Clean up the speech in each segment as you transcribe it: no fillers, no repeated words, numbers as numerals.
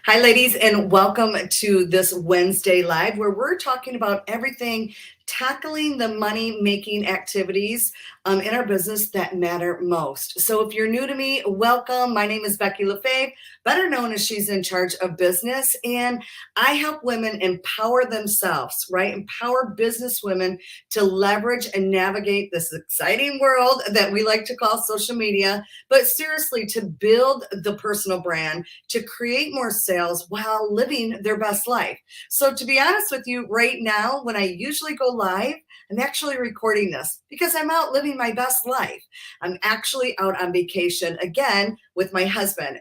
Hi, ladies, and welcome to this Wednesday Live where we're talking about everything tackling the money making activities in our business that matter most. So, if you're new to me, welcome. My name is Becky LaFave, better known as She's in Charge of Business, and I help women empower themselves, right? Empower business women to leverage and navigate this exciting world that we like to call social media, but seriously, to build the personal brand to create more sales while living their best life. So, to be honest with you, right now, when I usually go live, I'm actually recording this because I'm out living my best life. I'm actually out on vacation again with my husband.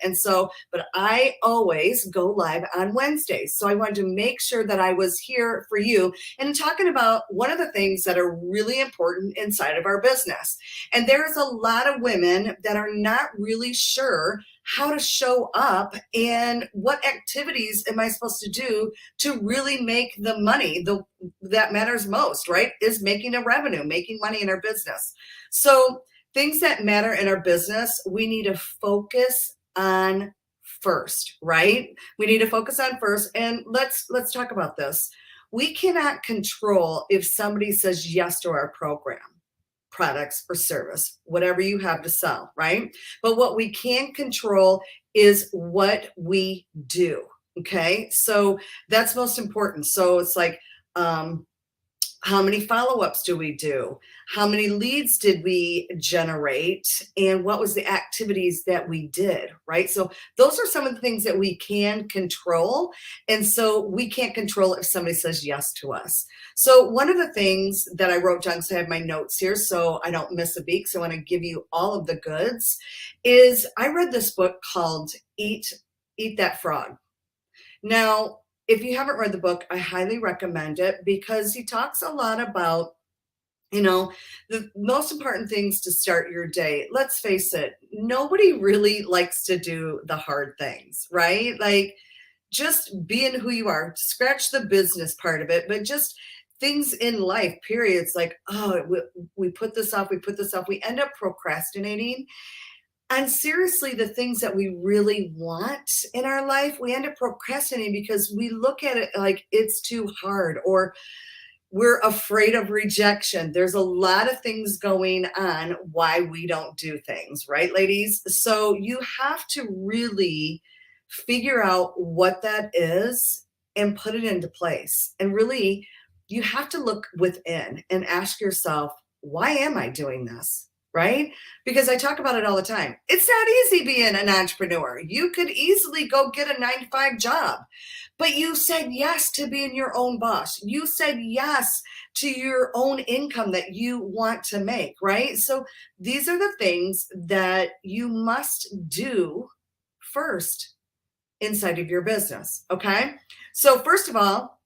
But I always go live on Wednesdays. So I wanted to make sure that I was here for you and talking about one of the things that are really important inside of our business. And there's a lot of women that are not really sure how to show up and what activities am I supposed to do to really make the money that matters most, right? Is making a revenue, making money in our business. So things that matter in our business, we need to focus on first, right? We need to focus on first. And let's talk about this. We cannot control if somebody says yes to our program, products, or service, whatever you have to sell, right? But what we can control is what we do. Okay. So that's most important. So it's like, how many follow-ups do we do? How many leads did we generate? And what was the activities that we did, right? So those are some of the things that we can control. And so we can't control if somebody says yes to us. So one of the things that I wrote down, because I have my notes here so I don't miss a beat, so I want to give you all of the goods, is I read this book called Eat That Frog. Now, if you haven't read the book, I highly recommend it because he talks a lot about, the most important things to start your day. Let's face it, nobody really likes to do the hard things, right? Like just being who you are, scratch the business part of it, but just things in life, periods like, oh, we put this off, we end up procrastinating. And seriously, the things that we really want in our life, we end up procrastinating because we look at it like it's too hard or we're afraid of rejection. There's a lot of things going on why we don't do things, right, ladies? So you have to really figure out what that is and put it into place. And really, you have to look within and ask yourself, why am I doing this? Right? Because I talk about it all the time. It's not easy being an entrepreneur. You could easily go get a 9 to 5 job, but you said yes to being your own boss. You said yes to your own income that you want to make, right? So these are the things that you must do first inside of your business. Okay. So, first of all,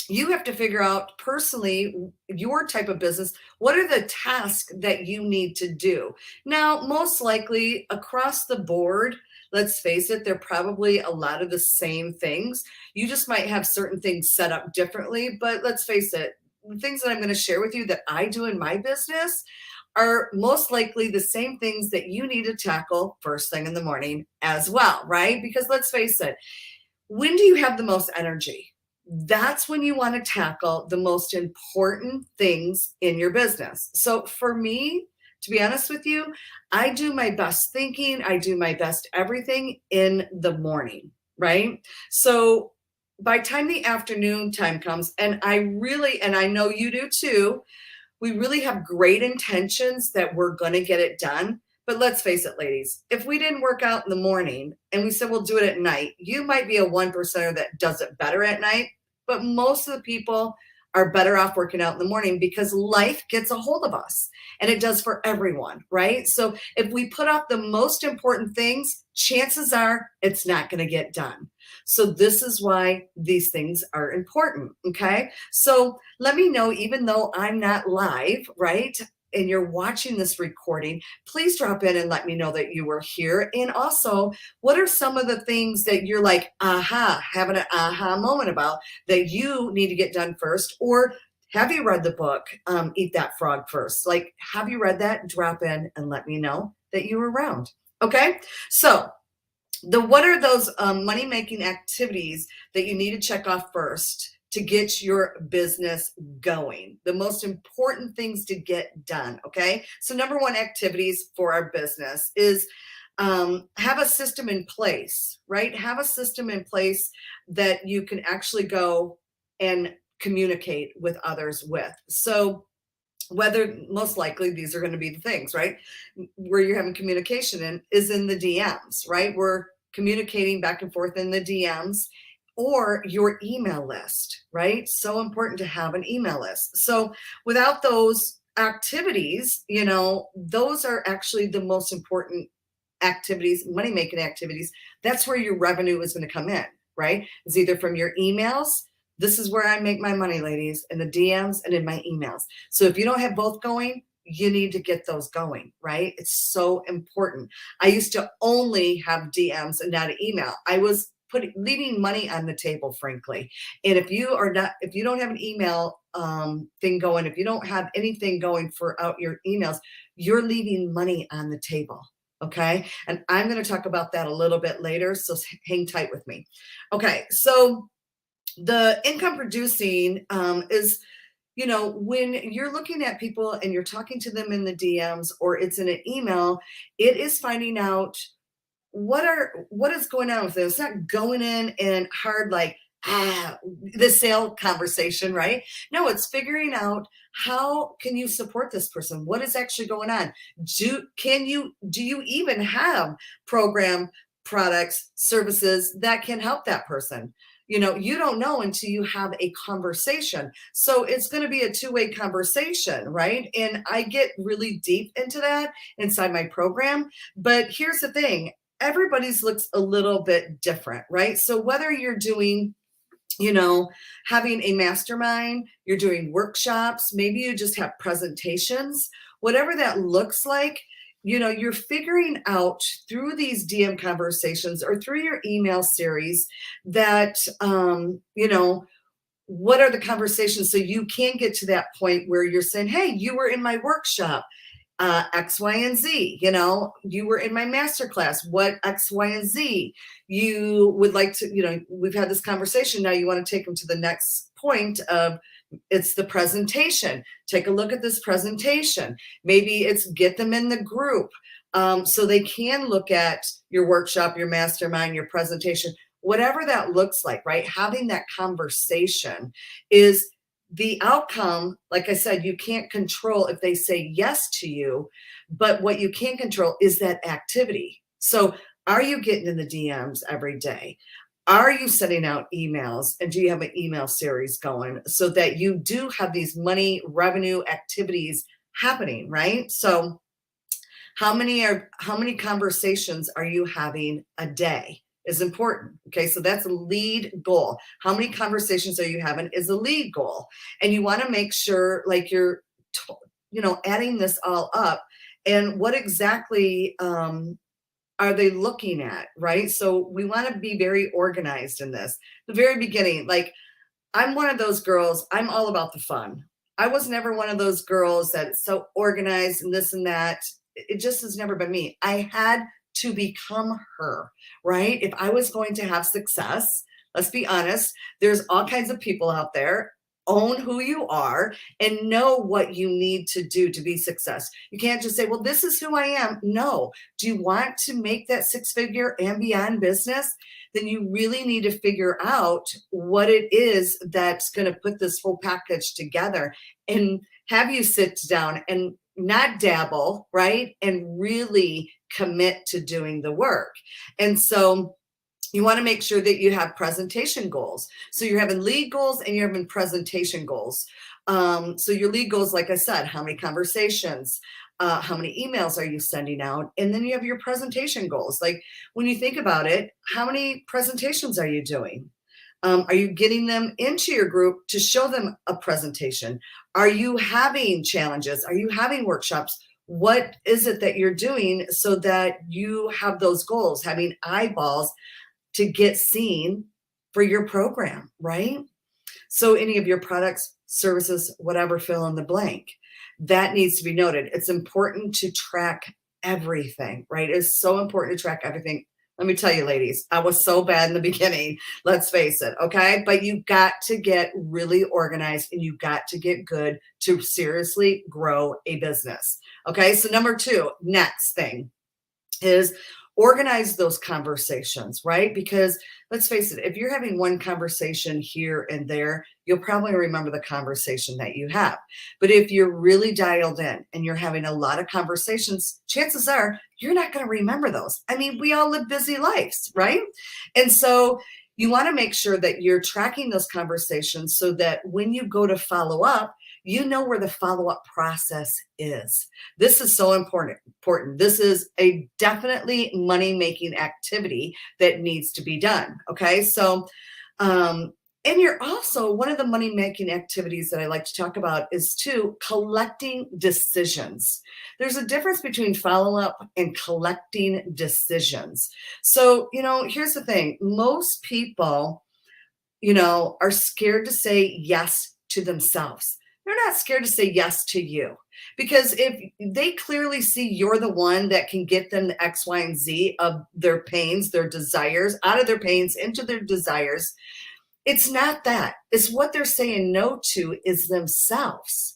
you have to figure out personally your type of business. What are the tasks that you need to do? Now, most likely across the board, let's face it, they're probably a lot of the same things. You just might have certain things set up differently, but let's face it, the things that I'm going to share with you that I do in my business are most likely the same things that you need to tackle first thing in the morning as well, right? Because let's face it, when do you have the most energy? That's when you want to tackle the most important things in your business. So for me, to be honest with you, I do my best thinking, I do my best everything in the morning, right? So by time the afternoon time comes, and I know you do too, we really have great intentions that we're going to get it done. But let's face it, ladies, if we didn't work out in the morning and we said we'll do it at night, you might be a 1%er that does it better at night. But most of the people are better off working out in the morning because life gets a hold of us and it does for everyone, right? So if we put off the most important things, chances are it's not going to get done. So this is why these things are important, okay? So let me know, even though I'm not live, right? And you're watching this recording, please drop in and let me know that you were here. And also, what are some of the things that you're like, having an aha moment about that you need to get done first? Or have you read the book, Eat That Frog first? Like, have you read that? Drop in and let me know that you were around. Okay. So what are those money making activities that you need to check off first to get your business going? The most important things to get done. Okay. So number one activities for our business is have a system in place, right? Have a system in place that you can actually go and communicate with others with. So whether most likely these are going to be the things, right? Where you're having communication in is in the DMs, right? We're communicating back and forth in the DMs or your email list, right? So important to have an email list. So without those activities, those are actually the most important activities, money making activities. That's where your revenue is going to come in, right? It's either from your emails. This is where I make my money, ladies, in the DMs and in my emails. So if you don't have both going, you need to get those going, right? It's so important. I used to only have DMs and not an email. I was leaving money on the table, frankly. And if you don't have an email thing going, if you don't have anything going for out your emails, you're leaving money on the table. Okay. And I'm going to talk about that a little bit later. So hang tight with me. Okay. So the income producing is, when you're looking at people and you're talking to them in the DMs or it's in an email, it is finding out what is going on with this. It's not going in and hard like the sale conversation, right? No, it's figuring out how can you support this person? What is actually going on? Do you even have program products, services that can help that person? You don't know until you have a conversation. So it's going to be a two-way conversation, right? And I get really deep into that inside my program. But here's the thing. Everybody's looks a little bit different, right? So whether you're doing having a mastermind, you're doing workshops, maybe you just have presentations, whatever that looks like, you're figuring out through these DM conversations or through your email series that, what are the conversations so you can get to that point where you're saying, hey, you were in my workshop. X, Y, and Z, you were in my masterclass, what X, Y, and Z you would like to, we've had this conversation. Now you want to take them to the next point of it's the presentation. Take a look at this presentation. Maybe it's get them in the group so they can look at your workshop, your mastermind, your presentation, whatever that looks like, right? Having that conversation is the outcome. Like I said, you can't control if they say yes to you, but what you can control is that activity. So are you getting in the DMs every day? Are you sending out emails? And do you have an email series going so that you do have these money revenue activities happening, right? So how many conversations are you having a day? Is important. Okay. So that's a lead goal. How many conversations are you having is a lead goal. And you want to make sure like you're, adding this all up and what exactly, are they looking at, right? So we want to be very organized in this. The very beginning, like I'm one of those girls, I'm all about the fun. I was never one of those girls that's so organized and this and that. It just has never been me. I had to become her, right? If I was going to have success, let's be honest, there's all kinds of people out there. Own who you are and know what you need to do to be success. You can't just say, well, this is who I am. No. Do you want to make that six-figure and beyond business? Then you really need to figure out what it is that's going to put this whole package together and have you sit down and not dabble, right? And really commit to doing the work. And so you want to make sure that you have presentation goals. So you're having lead goals and you're having presentation goals. So your lead goals, like I said, how many conversations, how many emails are you sending out? And then you have your presentation goals. Like when you think about it, how many presentations are you doing? Are you getting them into your group to show them a presentation? Are you having challenges? Are you having workshops? What is it that you're doing so that you have those goals, having eyeballs to get seen for your program, right? So any of your products, services, whatever, fill in the blank, that needs to be noted. It's important to track everything, right? It's so important to track everything. Let me tell you, ladies, I was so bad in the beginning. Let's face it. Okay. But you got to get really organized and you got to get good to seriously grow a business. Okay. So, number two, next thing is organize those conversations, right? Because let's face it, if you're having one conversation here and there, you'll probably remember the conversation that you have. But if you're really dialed in and you're having a lot of conversations, chances are you're not going to remember those. I mean, we all live busy lives, right? And so you want to make sure that you're tracking those conversations so that when you go to follow up, you know where the follow-up process is. This is so important. This is a definitely money-making activity that needs to be done. Okay. So, and you're also, one of the money-making activities that I like to talk about is too, collecting decisions. There's a difference between follow-up and collecting decisions. So, here's the thing. Most people, are scared to say yes to themselves. They're not scared to say yes to you, because if they clearly see you're the one that can get them the X, Y, and Z of their pains, their desires, out of their pains into their desires, it's not that. It's what they're saying no to is themselves.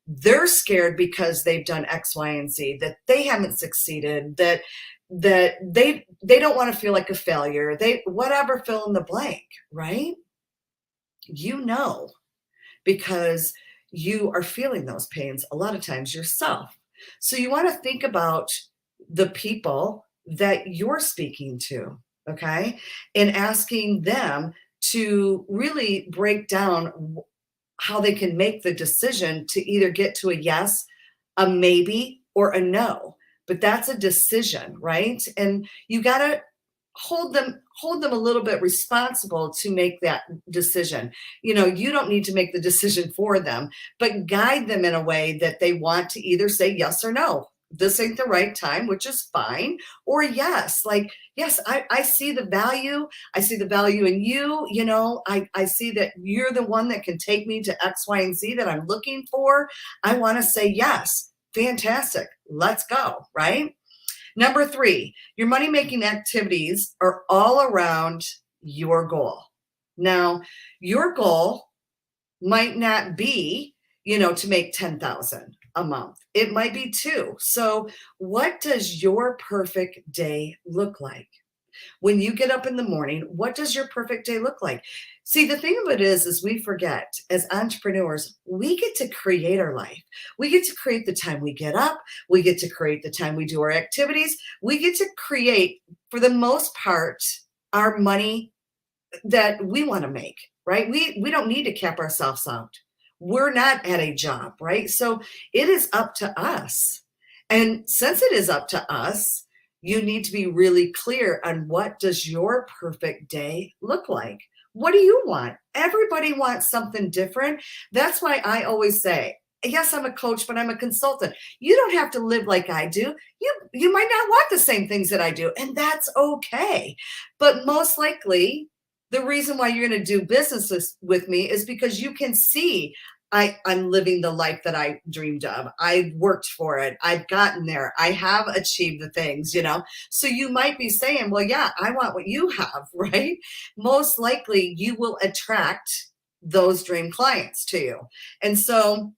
They're scared because they've done X, Y, and Z, that they haven't succeeded, that they don't want to feel like a failure. They whatever, fill in the blank, right? Because you are feeling those pains a lot of times yourself. So you want to think about the people that you're speaking to, okay? And asking them to really break down how they can make the decision to either get to a yes, a maybe, or a no. But that's a decision, right? And you got to hold them a little bit responsible to make that decision. You don't need to make the decision for them, but guide them in a way that they want to either say yes or no. This ain't the right time, which is fine. Or yes, like, yes, I see the value. I see the value in you. I see that you're the one that can take me to X, Y, and Z that I'm looking for. I want to say yes. Fantastic. Let's go. Right. Number three, your money-making activities are all around your goal. Now, your goal might not be, to make 10,000 a month. It might be two. So what does your perfect day look like? When you get up in the morning, what does your perfect day look like? See, the thing of it is we forget as entrepreneurs, we get to create our life. We get to create the time we get up. We get to create the time we do our activities. We get to create, for the most part, our money that we want to make, right? We don't need to cap ourselves out. We're not at a job, right? So it is up to us. And since it is up to us, you need to be really clear on what does your perfect day look like? What do you want? Everybody wants something different. That's why I always say, yes, I'm a coach, but I'm a consultant. You don't have to live like I do. You might not want the same things that I do, and that's okay. But most likely, the reason why you're going to do business with me is because you can see I'm living the life that I dreamed of. I worked for it. I've gotten there. I have achieved the things, So you might be saying, well, yeah, I want what you have, right? Most likely you will attract those dream clients to you. And so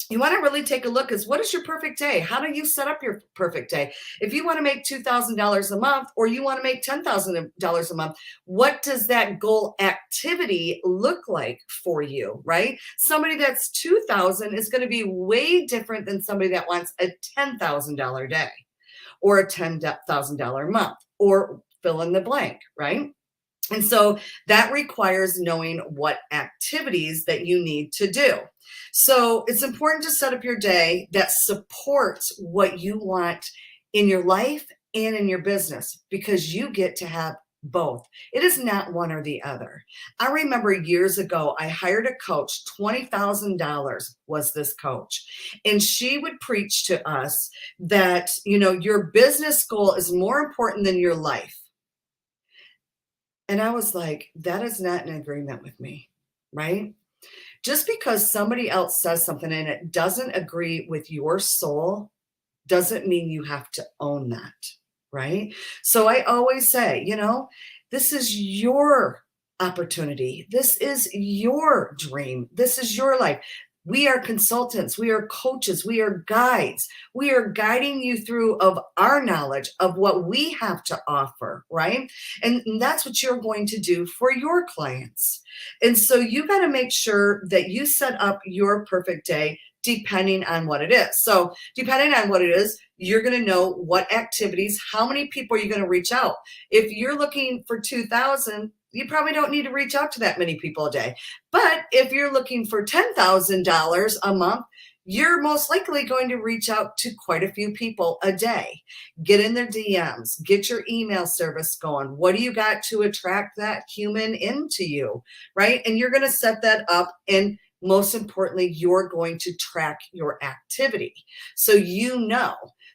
you want to really take a look is what is your perfect day? How do you set up your perfect day? If you want to make $2,000 a month or you want to make $10,000 a month, what does that goal activity look like for you, right? Somebody that's 2,000 is going to be way different than somebody that wants a $10,000 day or a $10,000 month or fill in the blank, right? And so that requires knowing what activities that you need to do. So it's important to set up your day that supports what you want in your life and in your business, because you get to have both. It is not one or the other. I remember years ago, I hired a coach, $20,000 was this coach. And she would preach to us that, your business goal is more important than your life. And I was like, that is not in agreement with me, right? Just because somebody else says something and it doesn't agree with your soul doesn't mean you have to own that, right? So I always say, this is your opportunity. This is your dream. This is your life. We are consultants. We are coaches. We are guides. We are guiding you through of our knowledge of what we have to offer, right? And that's what you're going to do for your clients. And so you got to make sure that you set up your perfect day depending on what it is. So depending on what it is, you're going to know what activities, how many people are you going to reach out. If you're looking for 2,000, you probably don't need to reach out to that many people a day. But if you're looking for $10,000 a month, you're most likely going to reach out to quite a few people a day. Get in their DMs, get your email service going. What do you got to attract that human into you, right? And you're going to set that up, and most importantly, you're going to track your activity. So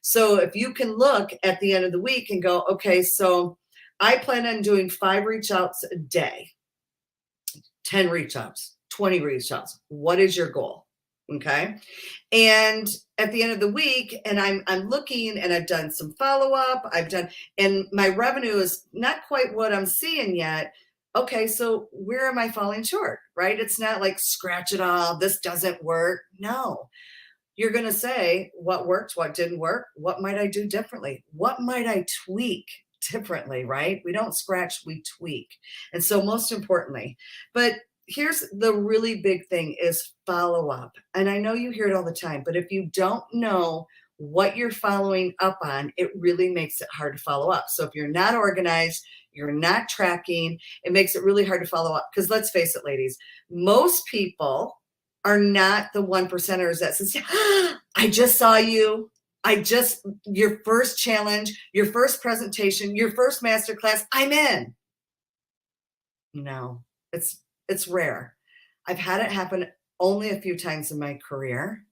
So if you can look at the end of the week and go, okay, so I plan on doing 5 reach outs a day, 10 reach outs, 20 reach outs. What is your goal? Okay. And at the end of the week, and I'm looking, and I've done some follow-up, and my revenue is not quite what I'm seeing yet. Okay, so where am I falling short, right? It's not like scratch it all, this doesn't work. No, you're going to say what worked, what didn't work, what might I do differently? What might I tweak differently, right? We don't scratch, we tweak. And so most importantly, but here's the really big thing is follow up. And I know you hear it all the time, but if you don't know what you're following up on, it really makes it hard to follow up. So if you're not organized, you're not tracking, it makes it really hard to follow up. Because let's face it, ladies, most people are not the 1%ers that says, I just saw you. Your first challenge, your first presentation, your first masterclass, I'm in. No, it's rare. I've had it happen only a few times in my career.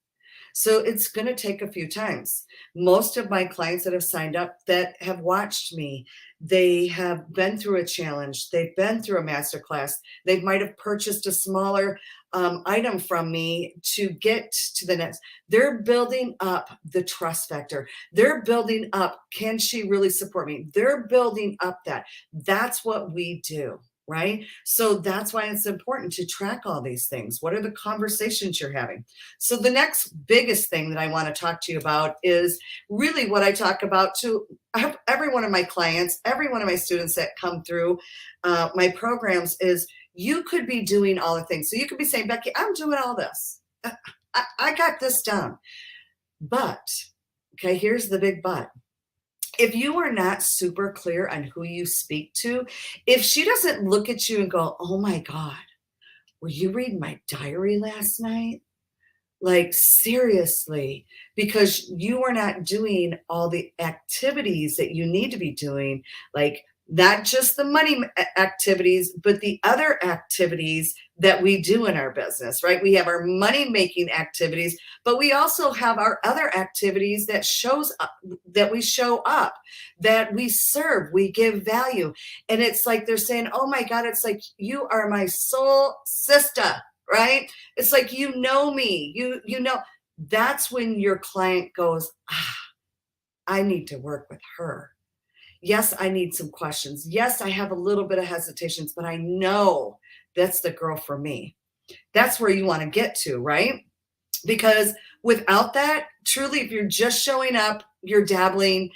So it's going to take a few times. Most of my clients that have signed up that have watched me, they have been through a challenge. They've been through a masterclass. They might have purchased a smaller item from me to get to the next. They're building up the trust factor. They're building up, can she really support me? They're building up that. That's what we do. Right? So that's why it's important to track all these things. What are the conversations you're having? So the next biggest thing that I want to talk to you about is really what I talk about to every one of my clients, every one of my students that come through my programs is you could be doing all the things. So you could be saying, Becky, I'm doing all this. I got this done. But, okay, here's the big but. If you are not super clear on who you speak to, if she doesn't look at you and go, oh my God, were you reading my diary last night? Like, seriously, because you are not doing all the activities that you need to be doing, like not just the money activities, but the other activities that we do in our business, right? We have our money making activities, but we also have our other activities that shows up, that we show up, that we serve, we give value. And it's like they're saying, oh my God, it's like you are my soul sister, right? It's like, you know me, you know, that's when your client goes, I need to work with her. Yes, I need some questions. Yes, I have a little bit of hesitations, but I know that's the girl for me. That's where you want to get to, right? Because without that, truly, if you're just showing up, you're dabbling,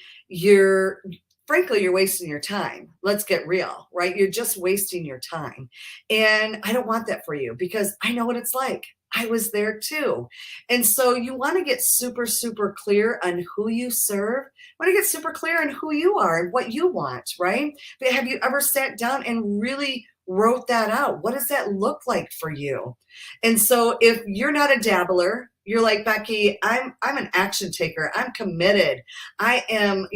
frankly, you're wasting your time. Let's get real, right? You're just wasting your time. And I don't want that for you because I know what it's like. I was there too. And so you want to get super, super clear on who you serve. You want to get super clear on who you are and what you want, right? But have you ever sat down and really wrote that out? What does that look like for you? And so if you're not a dabbler, you're like, Becky, I'm an action taker. I'm committed. I am,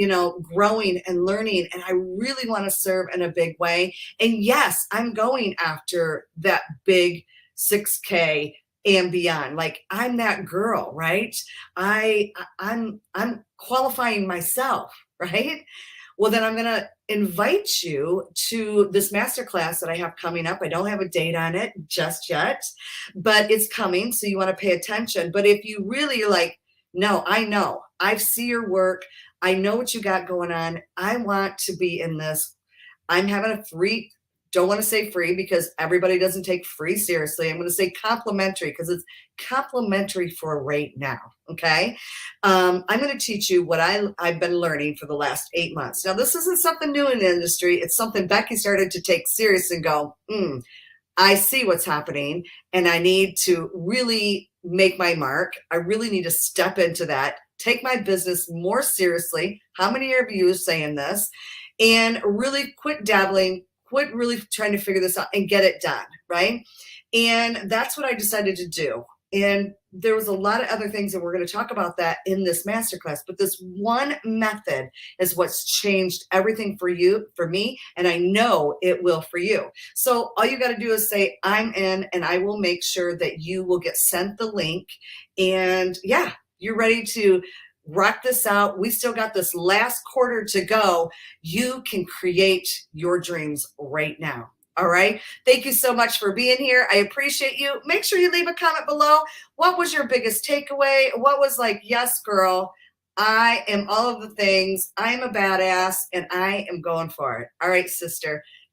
growing and learning, and I really want to serve in a big way. And yes, I'm going after that big 6K and beyond. Like, I'm that girl, right? I'm qualifying myself, right? Well, then I'm going to invite you to this masterclass that I have coming up. I don't have a date on it just yet, but it's coming. So you want to pay attention. But if you really like, no, I know, I see your work. I know what you got going on. I want to be in this. I'm having a free, don't want to say free because everybody doesn't take free seriously. I'm going to say complimentary because it's complimentary for right now. Okay. I'm going to teach you what I've been learning for the last 8 months. Now, this isn't something new in the industry. It's something Becky started to take serious and go, I see what's happening and I need to really make my mark. I really need to step into that, take my business more seriously. How many of you are saying this? And really quit dabbling, quit really trying to figure this out and get it done, right? And that's what I decided to do. And there was a lot of other things that we're going to talk about that in this masterclass, but this one method is what's changed everything for you, for me, and I know it will for you. So all you got to do is say, I'm in, and I will make sure that you will get sent the link. And yeah, you're ready to rock this out. We still got this last quarter to go. You can create your dreams right now. All right. Thank you so much for being here. I appreciate you. Make sure you leave a comment below. What was your biggest takeaway? What was like, yes, girl, I am all of the things. I am a badass and I am going for it. All right, sister.